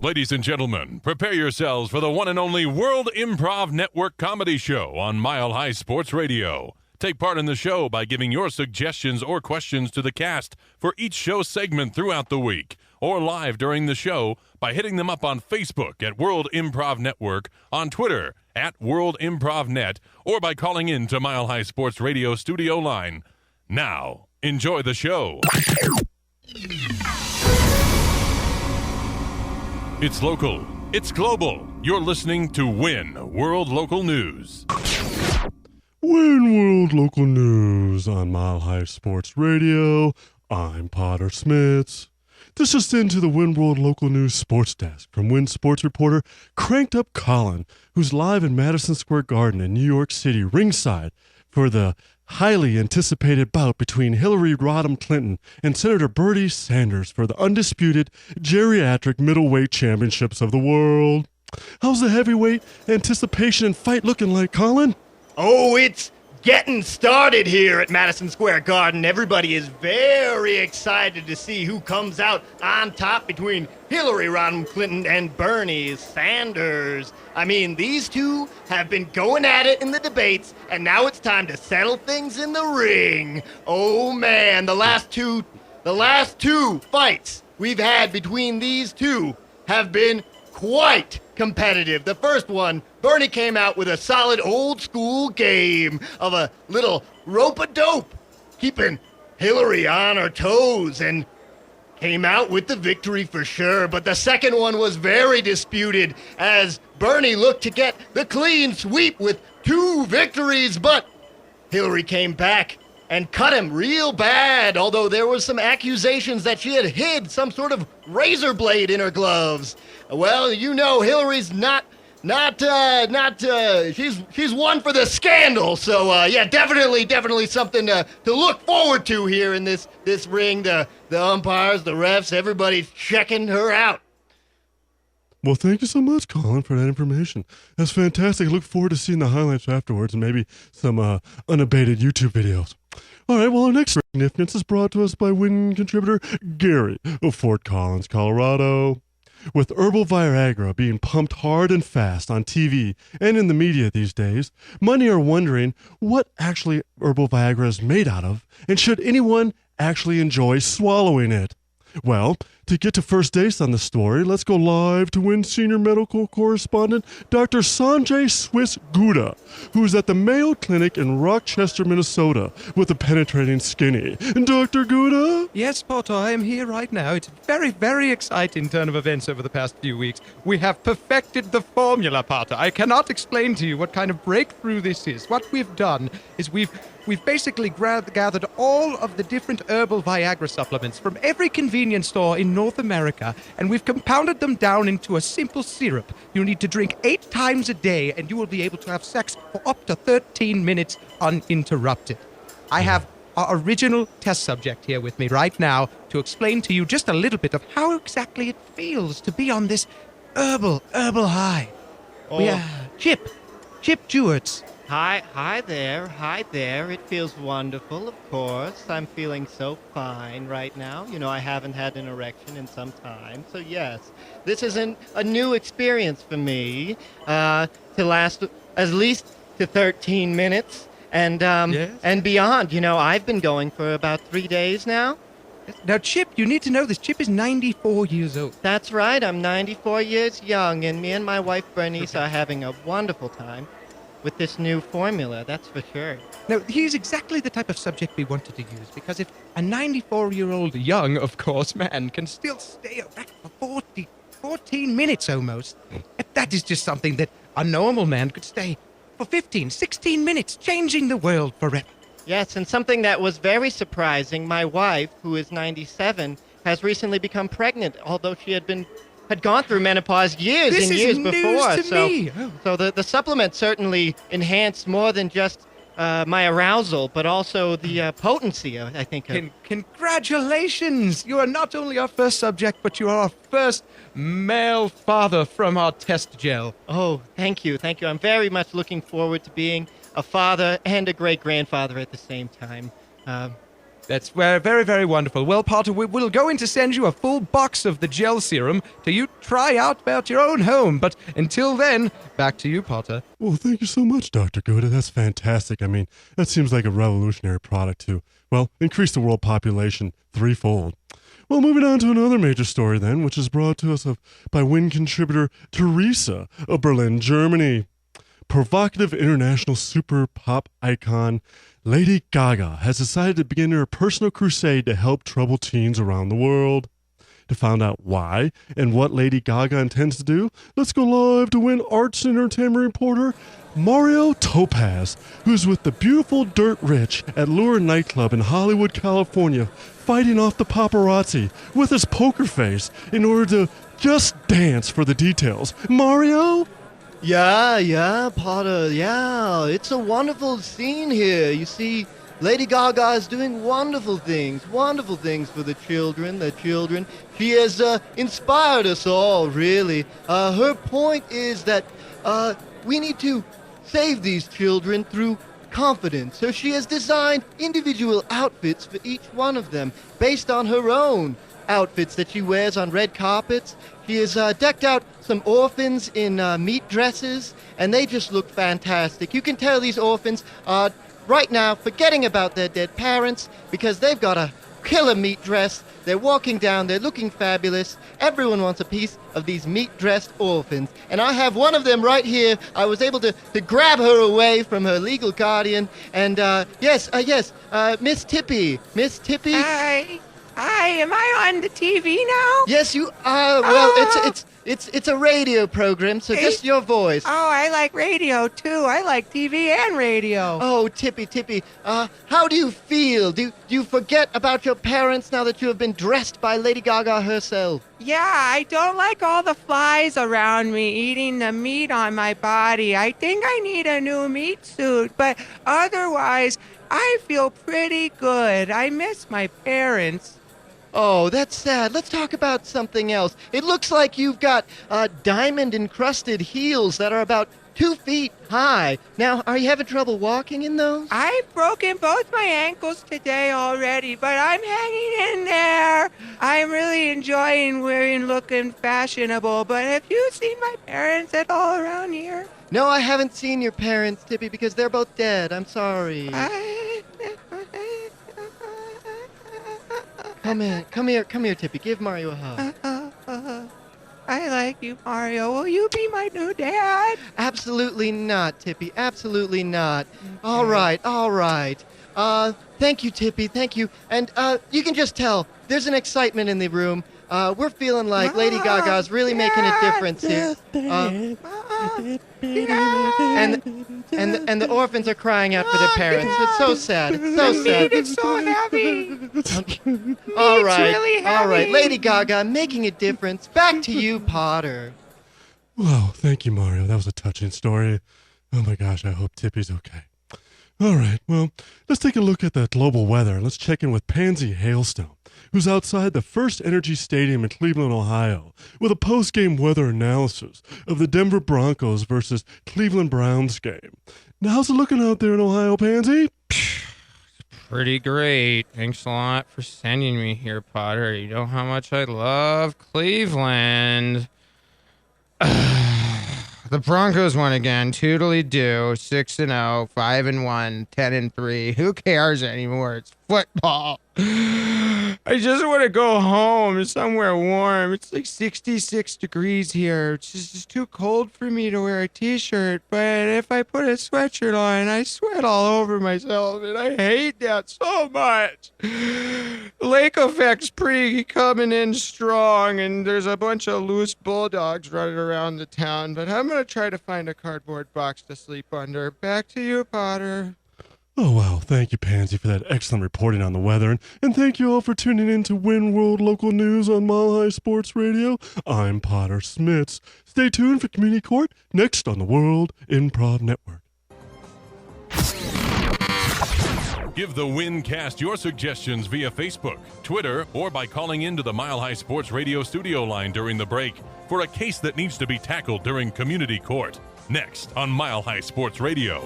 Ladies and gentlemen, prepare yourselves for the one and only World Improv Network comedy show on Mile High Sports Radio. Take part in the show by giving your suggestions or questions to the cast for each show segment throughout the week, or live during the show by hitting them up on Facebook at World Improv Network, on Twitter at World Improv Net, or by calling in to Mile High Sports Radio studio line. Now, enjoy the show. It's local. It's global. You're listening to WIN World Local News. WIN World Local News on Mile High Sports Radio. I'm Potter Smittss. This is into the WIN World Local News Sports Desk from WIN Sports reporter Cranked Up Colin, who's live in Madison Square Garden in New York City, ringside, for the highly anticipated bout between Hillary Rodham Clinton and Senator Bernie Sanders for the undisputed geriatric middleweight championships of the world. How's the heavyweight anticipation and fight looking like, Colin? Oh, it's getting started here at Madison Square Garden. Everybody is very excited to see who comes out on top between Hillary Rodham Clinton and Bernie Sanders. I mean, these two have been going at it in the debates, and now it's time to settle things in the ring. Oh man, the last two fights we've had between these two have been quite competitive. The first one, Bernie came out with a solid old school game of a little rope-a-dope, keeping Hillary on her toes, and came out with the victory for sure. But the second one was very disputed as Bernie looked to get the clean sweep with 2 victories, but Hillary came back and cut him real bad, although there was some accusations that she had hid some sort of razor blade in her gloves. Well, you know, Hillary's she's one for the scandal. So, yeah, definitely something to look forward to here in this ring. The umpires, the refs, everybody's checking her out. Well, thank you so much, Colin, for that information. That's fantastic. I look forward to seeing the highlights afterwards and maybe some unabated YouTube videos. All right, well, our next significance is brought to us by WIN contributor Gary of Fort Collins, Colorado. With Herbal Viagra being pumped hard and fast on TV and in the media these days, many are wondering what actually Herbal Viagra is made out of, and should anyone actually enjoy swallowing it? Well, to get to first base on the story, let's go live to WIN Senior Medical Correspondent Dr. Sanjay Swiss Gouda, who's at the Mayo Clinic in Rochester, Minnesota, with a penetrating skinny. Dr. Gouda? Yes, Potter, I am here right now. It's a very, very exciting turn of events over the past few weeks. We have perfected the formula, Potter. I cannot explain to you what kind of breakthrough this is. What we've done is we've basically gathered all of the different herbal Viagra supplements from every convenience store in North America, and we've compounded them down into a simple syrup. You need to drink 8 times a day, and you will be able to have sex for up to 13 minutes uninterrupted. I have our original test subject here with me right now to explain to you just a little bit of how exactly it feels to be on this herbal high. Oh. We Chip Jewerts. Hi there. It feels wonderful, of course. I'm feeling so fine right now. You know, I haven't had an erection in some time. So yes, this isn't a new experience for me to last at least to 13 minutes and Yes. and beyond. You know, I've been going for about 3 days now. Now, Chip, you need to know this. Chip is 94 years old. That's right. I'm 94 years young, and me and my wife Bernice are having a wonderful time with this new formula, that's for sure. Now, he's exactly the type of subject we wanted to use, because if a 94-year-old young, of course, man can still stay erect for 14 minutes almost, that is just something that a normal man could stay for 15, 16 minutes, changing the world forever. Yes, and something that was very surprising, my wife, who is 97, has recently become pregnant, although she had gone through menopause years This and is years news before. to so, me. Oh. so the supplement certainly enhanced more than just my arousal, but also the potency, I think. Congratulations! You are not only our first subject, but you are our first male father from our test gel. Oh, thank you. I'm very much looking forward to being a father and a great-grandfather at the same time. That's very, very wonderful. Well, Potter, we're going to send you a full box of the gel serum to you try out about your own home. But until then, back to you, Potter. Well, thank you so much, Dr. Gouda. That's fantastic. I mean, that seems like a revolutionary product to, well, increase the world population threefold. Well, moving on to another major story then, which is brought to us by WIN contributor Teresa of Berlin, Germany. Provocative international super pop icon Lady Gaga has decided to begin her personal crusade to help troubled teens around the world. To find out why and what Lady Gaga intends to do, let's go live to WIN arts and entertainment reporter Mario Topaz, who's with the beautiful Dirt Rich at Lure Nightclub in Hollywood, California, fighting off the paparazzi with his poker face in order to just dance for the details. Mario? Yeah, Potter, yeah. It's a wonderful scene here. You see, Lady Gaga is doing wonderful things for the children. She has inspired us all, really. Her point is that we need to save these children through confidence. So she has designed individual outfits for each one of them based on her own outfits that she wears on red carpets. She has decked out some orphans in meat dresses, and they just look fantastic. You can tell these orphans are right now forgetting about their dead parents because they've got a killer meat dress. They're walking down, they're looking fabulous. Everyone wants a piece of these meat-dressed orphans. And I have one of them right here. I was able to grab her away from her legal guardian. And yes, Miss Tippy. Miss Tippy? Hi, am I on the TV now? Yes, you are. Well, it's a radio program, so just your voice. Oh, I like radio too. I like TV and radio. Oh, Tippy, how do you feel? Do you forget about your parents now that you have been dressed by Lady Gaga herself? Yeah, I don't like all the flies around me eating the meat on my body. I think I need a new meat suit, but otherwise, I feel pretty good. I miss my parents. Oh, that's sad. Let's talk about something else. It looks like you've got diamond-encrusted heels that are about 2 feet high. Now, are you having trouble walking in those? I've broken both my ankles today already, but I'm hanging in there. I'm really enjoying wearing looking fashionable, but have you seen my parents at all around here? No, I haven't seen your parents, Tippy, because they're both dead. I'm sorry. Come here, Tippy. Give Mario a hug. I like you, Mario. Will you be my new dad? Absolutely not, Tippy. Absolutely not. Okay. All right. Thank you, Tippy. Thank you. And you can just tell there's an excitement in the room. We're feeling like Lady Gaga's really making a difference here. And the orphans are crying out for their parents. It's so sad. It's so sad. It's so heavy. All right. Really heavy. All right. Lady Gaga making a difference. Back to you, Potter. Wow, thank you, Mario. That was a touching story. Oh my gosh, I hope Tippy's okay. All right, well, let's take a look at the global weather. Let's check in with Pansy Hailstone, who's outside the First Energy Stadium in Cleveland, Ohio, with a post-game weather analysis of the Denver Broncos versus Cleveland Browns game. Now, how's it looking out there in Ohio, Pansy? Pretty great. Thanks a lot for sending me here, Potter. You know how much I love Cleveland. The Broncos won again. Toodly-doo. 6-0, 5-1, 10-3. Who cares anymore? It's football. I just want to go home somewhere warm. It's like 66 degrees here. It's just too cold for me to wear a t-shirt. But if I put a sweatshirt on, I sweat all over myself, and I hate that so much. Lake effect's pretty coming in strong, and there's a bunch of loose bulldogs running around the town. But I'm going to try to find a cardboard box to sleep under. Back to you, Potter. Oh, wow. Thank you, Pansy, for that excellent reporting on the weather. And thank you all for tuning in to WIN World Local News on Mile High Sports Radio. I'm Potter Smittss. Stay tuned for Community Court next on the World Improv Network. Give the WIN cast your suggestions via Facebook, Twitter, or by calling into the Mile High Sports Radio studio line during the break for a case that needs to be tackled during Community Court. Next on Mile High Sports Radio.